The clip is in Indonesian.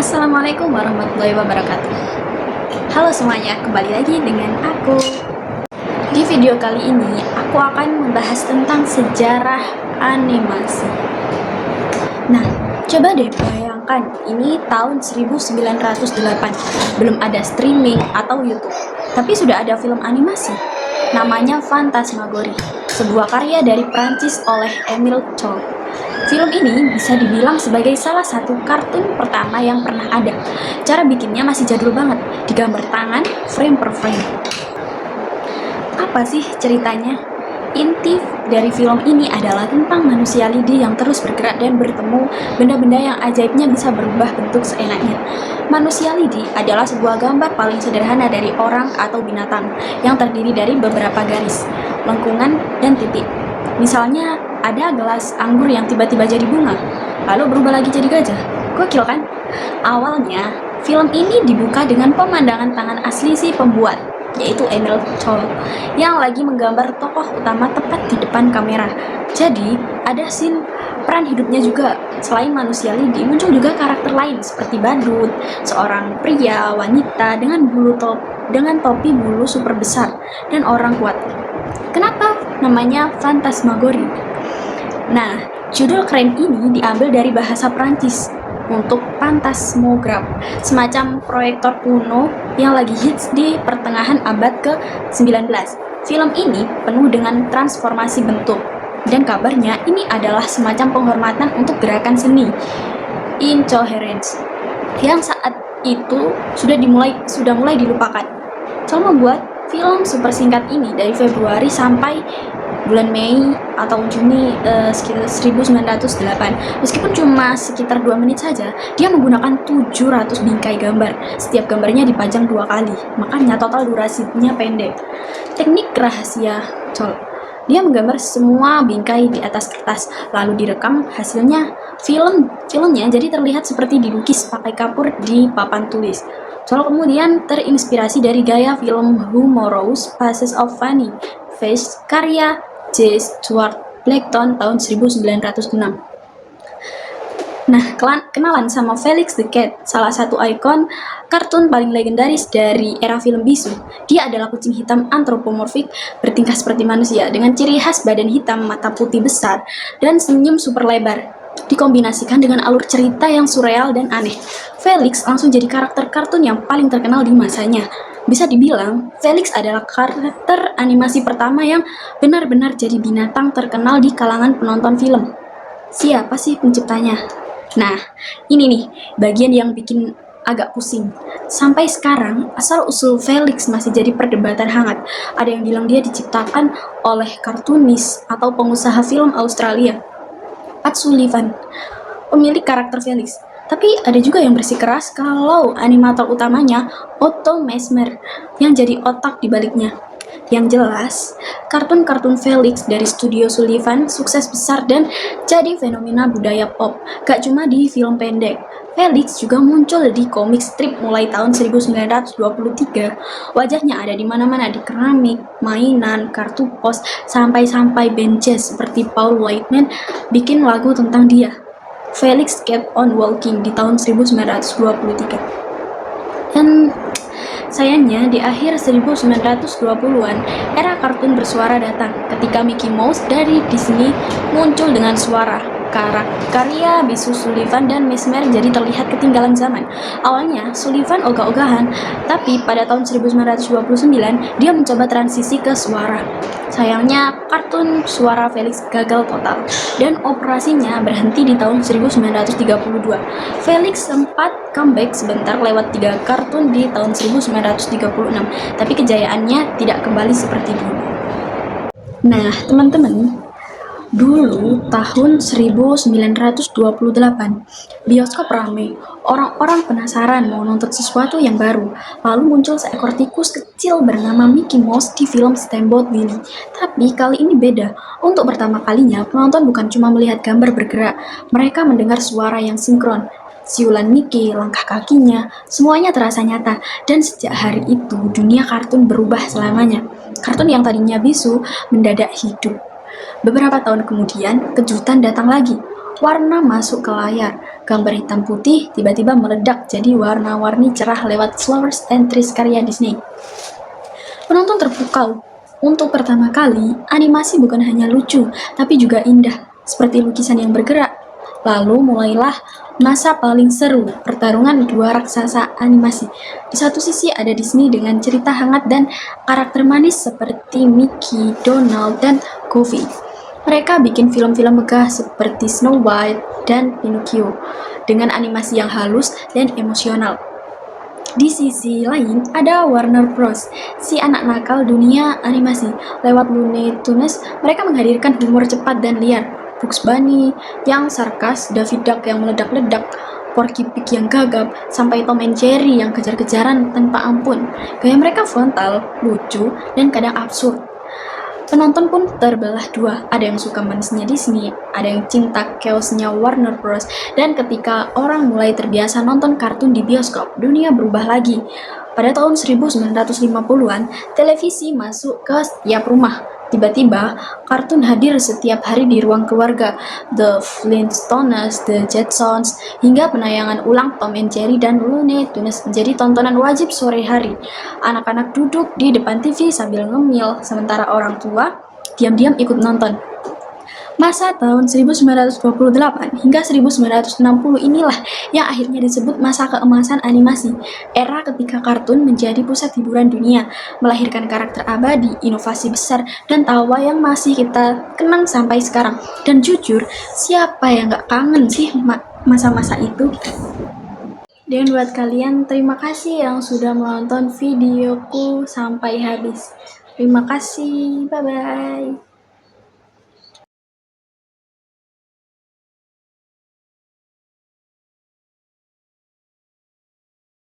Assalamualaikum warahmatullahi wabarakatuh. Halo semuanya, kembali lagi dengan aku. Di video kali ini, aku akan membahas tentang sejarah animasi. Nah, coba deh bayangkan, ini tahun 1908. Belum ada streaming atau YouTube, tapi sudah ada film animasi. Namanya Phantasmagorie, sebuah karya dari Prancis oleh Émile Zola. Film ini bisa dibilang sebagai salah satu kartun pertama yang pernah ada. Cara bikinnya masih jadul banget, digambar tangan, frame per frame. Apa sih ceritanya? Inti dari film ini adalah tentang manusia lidi yang terus bergerak dan bertemu benda-benda yang ajaibnya bisa berubah bentuk seenaknya. Manusia lidi adalah sebuah gambar paling sederhana dari orang atau binatang yang terdiri dari beberapa garis, lengkungan, dan titik. Misalnya, ada gelas anggur yang tiba-tiba jadi bunga, lalu berubah lagi jadi gajah. Gokil kan? Awalnya, film ini dibuka dengan pemandangan tangan asli si pembuat, yaitu Émile Zola, yang lagi menggambar tokoh utama tepat di depan kamera. Jadi, ada scene peran hidupnya juga. Selain manusia lidi, muncul juga karakter lain seperti badut, seorang pria, wanita dengan topi bulu super besar, dan orang kuat. Kenapa namanya Phantasmagorie? Nah, judul keren ini diambil dari bahasa Prancis untuk phantasmograph, semacam proyektor kuno yang lagi hits di pertengahan abad ke-19. Film ini penuh dengan transformasi bentuk, dan kabarnya ini adalah semacam penghormatan untuk gerakan seni incoherence yang saat itu sudah mulai dilupakan. Soal membuat film super singkat ini dari Februari sampai bulan Mei atau Juni sekitar 1908. Meskipun cuma sekitar 2 menit saja, dia menggunakan 700 bingkai gambar. Setiap gambarnya dipajang 2 kali, makanya total durasinya pendek. Teknik rahasia Zola, dia menggambar semua bingkai di atas kertas, lalu direkam. Hasilnya filmnya jadi terlihat seperti dilukis pakai kapur di papan tulis. Zola kemudian terinspirasi dari gaya film humorous Faces of Funny Face karya J. Stuart Blackton tahun 1906. Nah, kenalan sama Felix the Cat, salah satu ikon kartun paling legendaris dari era film bisu. Dia adalah kucing hitam antropomorfik bertingkah seperti manusia dengan ciri khas badan hitam, mata putih besar, dan senyum super lebar. Dikombinasikan dengan alur cerita yang surreal dan aneh, Felix langsung jadi karakter kartun yang paling terkenal di masanya. Bisa dibilang, Felix adalah karakter animasi pertama yang benar-benar jadi binatang terkenal di kalangan penonton film. Siapa sih penciptanya? Nah, ini nih bagian yang bikin agak pusing. Sampai sekarang, asal-usul Felix masih jadi perdebatan hangat. Ada yang bilang dia diciptakan oleh kartunis atau pengusaha film Australia, Pat Sullivan, pemilik karakter Felix. Tapi ada juga yang bersikeras kalau animator utamanya Otto Mesmer yang jadi otak di baliknya. Yang jelas, kartun-kartun Felix dari studio Sullivan sukses besar dan jadi fenomena budaya pop. Gak cuma di film pendek, Felix juga muncul di komik strip mulai tahun 1923. Wajahnya ada di mana-mana, di keramik, mainan, kartu pos, sampai-sampai band jazz seperti Paul Whiteman bikin lagu tentang dia. Felix Kept on Walking di tahun 1923. Dan sayangnya di akhir 1920-an, era kartun bersuara datang ketika Mickey Mouse dari Disney muncul dengan suara. Karya bisu Sullivan dan Mesmer jadi terlihat ketinggalan zaman. Awalnya Sullivan ogah-ogahan, tapi pada tahun 1929 dia mencoba transisi ke suara. Sayangnya kartun suara Felix gagal total dan operasinya berhenti di tahun 1932. Felix sempat comeback sebentar lewat 3 kartun di tahun 1936, tapi kejayaannya tidak kembali seperti dulu. Nah, teman-teman, dulu tahun 1928, bioskop ramai. Orang-orang penasaran mau nonton sesuatu yang baru. Lalu muncul seekor tikus kecil bernama Mickey Mouse di film Steamboat Willie. Tapi kali ini beda. Untuk pertama kalinya, penonton bukan cuma melihat gambar bergerak, mereka mendengar suara yang sinkron. Siulan Mickey, langkah kakinya, semuanya terasa nyata. Dan sejak hari itu, dunia kartun berubah selamanya. Kartun yang tadinya bisu mendadak hidup. Beberapa tahun kemudian, kejutan datang lagi. Warna masuk ke layar, gambar hitam putih tiba-tiba meledak jadi warna-warni cerah lewat Flowers and Trees karya Disney. Penonton terpukau. Untuk pertama kali, animasi bukan hanya lucu, tapi juga indah, seperti lukisan yang bergerak. Lalu mulailah masa paling seru, pertarungan dua raksasa animasi. Di satu sisi ada Disney dengan cerita hangat dan karakter manis seperti Mickey, Donald, dan Goofy. Mereka bikin film-film megah seperti Snow White dan Pinocchio dengan animasi yang halus dan emosional. Di sisi lain, ada Warner Bros., si anak nakal dunia animasi. Lewat Looney Tunes, mereka menghadirkan humor cepat dan liar. Bugs Bunny yang sarkas, Daffy Duck yang meledak-ledak, Porky Pig yang gagap, sampai Tom and Jerry yang kejar-kejaran tanpa ampun. Gaya mereka frontal, lucu, dan kadang absurd. Penonton pun terbelah dua, ada yang suka manisnya Disney, ada yang cinta chaosnya Warner Bros. Dan ketika orang mulai terbiasa nonton kartun di bioskop, dunia berubah lagi. Pada tahun 1950-an, televisi masuk ke setiap rumah. Tiba-tiba, kartun hadir setiap hari di ruang keluarga. The Flintstones, The Jetsons, hingga penayangan ulang Tom and Jerry dan Looney Tunes menjadi tontonan wajib sore hari. Anak-anak duduk di depan TV sambil ngemil, sementara orang tua diam-diam ikut nonton. Masa tahun 1928 hingga 1960 inilah yang akhirnya disebut masa keemasan animasi, era ketika kartun menjadi pusat hiburan dunia, melahirkan karakter abadi, inovasi besar, dan tawa yang masih kita kenang sampai sekarang. Dan jujur, siapa yang gak kangen sih masa-masa itu? Dan buat kalian, terima kasih yang sudah menonton videoku sampai habis. Terima kasih, bye-bye.